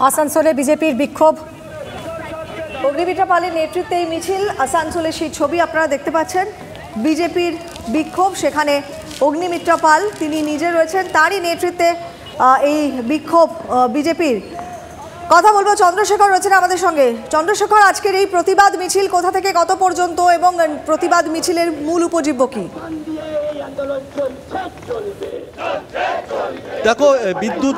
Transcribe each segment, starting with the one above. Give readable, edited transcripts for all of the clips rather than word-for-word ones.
আসানসোলে বিজেপির বিক্ষোভ। অগ্নিমিত্রা পালের নেতৃত্বে এই মিছিল। আসানসোলে সেই ছবি আপনারা দেখতে পাচ্ছেন। বিজেপির বিক্ষোভ, সেখানে অগ্নিমিত্রা পাল তিনি নিজে রয়েছেন, তারই নেতৃত্বে এই বিক্ষোভ বিজেপির। কথা বলবো, চন্দ্রশেখর রয়েছেন আমাদের সঙ্গে। চন্দ্রশেখর, আজকের এই প্রতিবাদ মিছিল কোথা থেকে কত পর্যন্ত এবং প্রতিবাদ মিছিলের মূল উপজীব্য কি? দেখো, বিদ্যুৎ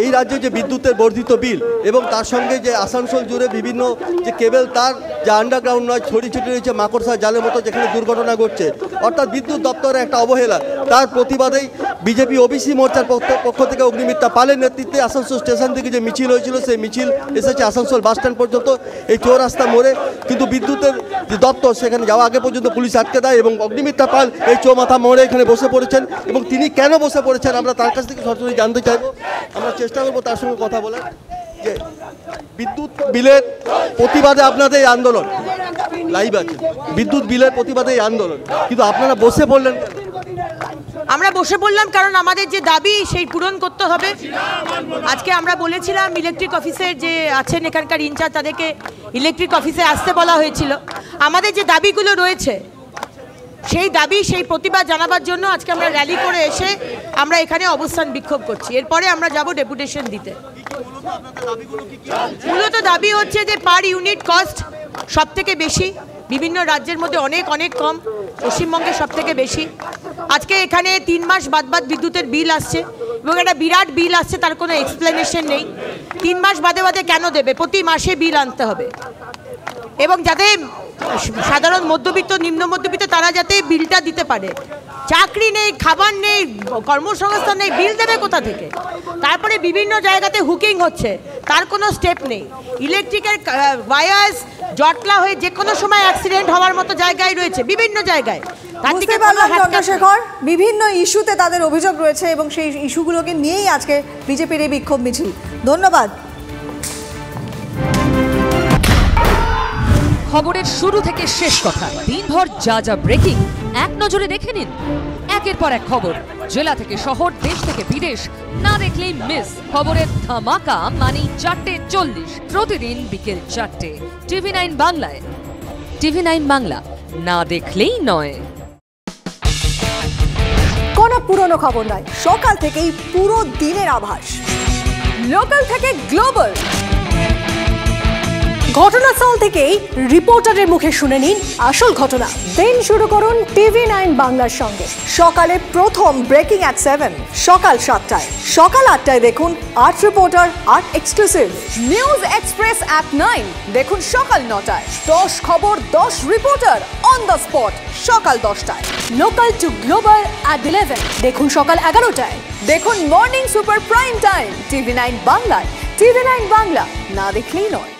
এই রাজ্যে যে বিদ্যুতের বর্ধিত বিল এবং তার সঙ্গে যে আসানসোল জুড়ে বিভিন্ন যে কেবল তার যে আন্ডারগ্রাউন্ড নয় ছড়িয়ে ছিটিয়ে রয়েছে মাকড়সা জালের মতো, যেখানে দুর্ঘটনা ঘটছে, অর্থাৎ বিদ্যুৎ দপ্তরের একটা অবহেলা, তার প্রতিবাদেই বিজেপি ওবিসি মোর্চার পক্ষ থেকে অগ্নিমিত্রা পালের নেতৃত্বে আসানসোল স্টেশন থেকে যে মিছিল হয়েছিল, সেই মিছিল এসেছে আসানসোল বাসস্ট্যান্ড পর্যন্ত, এই চৌরাস্তা মোড়ে। কিন্তু বিদ্যুতের যে দপ্তর সেখানে যাওয়া আগে পর্যন্ত পুলিশ আটকে দেয় এবং অগ্নিমিত্রা পাল এই চৌমাথা মোড়ে এখানে বসে পড়েছেন। এবং তিনি কেন বসে পড়েছেন আমরা তার কাছ থেকে সরাসরি জানতে চাইবো। আমরা চেষ্টা করবো তার সঙ্গে কথা বলার। যে বিদ্যুৎ বিলের প্রতিবাদে আপনাদের এই আন্দোলন, লাইভ আছে, বিদ্যুৎ বিলের প্রতিবাদে এই আন্দোলন, কিন্তু আপনারা বসে পড়লেন। আমরা বসে পড়লাম কারণ আমাদের যে দাবি সেই পূরণ করতে হবে। আজকে আমরা বলেছিলাম ইলেকট্রিক অফিসের যে আছেন এখানকার ইনচার্জ, তাদেরকে ইলেকট্রিক অফিসে আসতে বলা হয়েছিল। আমাদের যে দাবিগুলো রয়েছে সেই দাবি, সেই প্রতিবাদ জানাবার জন্য আজকে আমরা র্যালি করে এসে আমরা এখানে অবস্থান বিক্ষোভ করছি। এরপরে আমরা যাব ডেপুটেশন দিতে। মূলত দাবি হচ্ছে যে পার ইউনিট কস্ট সব থেকে বেশি, বিভিন্ন রাজ্যের মধ্যে অনেক অনেক কম, পশ্চিমবঙ্গে সব থেকে বেশি। আজকে এখানে 3 মাস বাদ বিদ্যুতের বিল আসছে এবং একটা বিরাট বিল আসছে, তার কোনো এক্সপ্লেনেশন নেই। 3 মাস বাদে কেন দেবে? প্রতি মাসে বিল আনতে হবে এবং যাতে সাধারণ মধ্যবিত্ত, নিম্ন মধ্যবিত্ত তারা যাতে বিলটা দিতে পারে। চাকরি নেই, খাবার নেই, কর্মসংস্থান নেই, বিল দেবে কোথা থেকে? তারপরে বিভিন্ন জায়গাতে হুকিং হচ্ছে, তার কোনো স্টেপ নেই। ইলেকট্রিকের ওয়্যার্স জটলা হয়ে যে কোনো সময় অ্যাক্সিডেন্ট হওয়ার মতো জায়গায় রয়েছে, বিভিন্ন জায়গায়। চন্দ্রশেখর, বিভিন্ন ইস্যুতে তাদের অভিযোগ রয়েছে এবং সেই ইস্যুগুলোকে নিয়েই আজকে বিজেপির এই বিক্ষোভ মিছিল। ধন্যবাদ। খবরের শুরু থেকে শেষ কথা, দিনভর যা যা ব্রেকিং এক নজরে দেখে নিন। একের পর এক খবর, জেলা থেকে শহর, দেশ থেকে বিদেশ, না দেখলেই মিস। খবরের ধামাকা মানেই 4:40, প্রতিদিন বিকেল 4টে, TV9 বাংলায়। TV9 বাংলা, না দেখলেই নয়। কোনো পুরনো খবর নয়, সকাল থেকেই পুরো দিনের আভাস। লোকাল থেকে গ্লোবাল, ঘটনাস্থল থেকেই রিপোর্টারের মুখে শুনে নিন আসল ঘটনা। দিন শুরু করুন TV9 বাংলার সঙ্গে। সকালে প্রথম ব্রেকিং at 7, সকাল 7টায়, সকাল 8টায় দেখুন 8 reporter 8 exclusive. News express at 9 দেখুন সকাল 9টায়। 10 খবর 10 রিপোর্টার অন দ্য স্পট সকাল 10টায়। লোকাল টু গ্লোবাল at 11 দেখুন সকাল 11টায়। দেখুন morning super prime time TV9 বাংলায়। TV9 বাংলা, না দেখলেই নয়।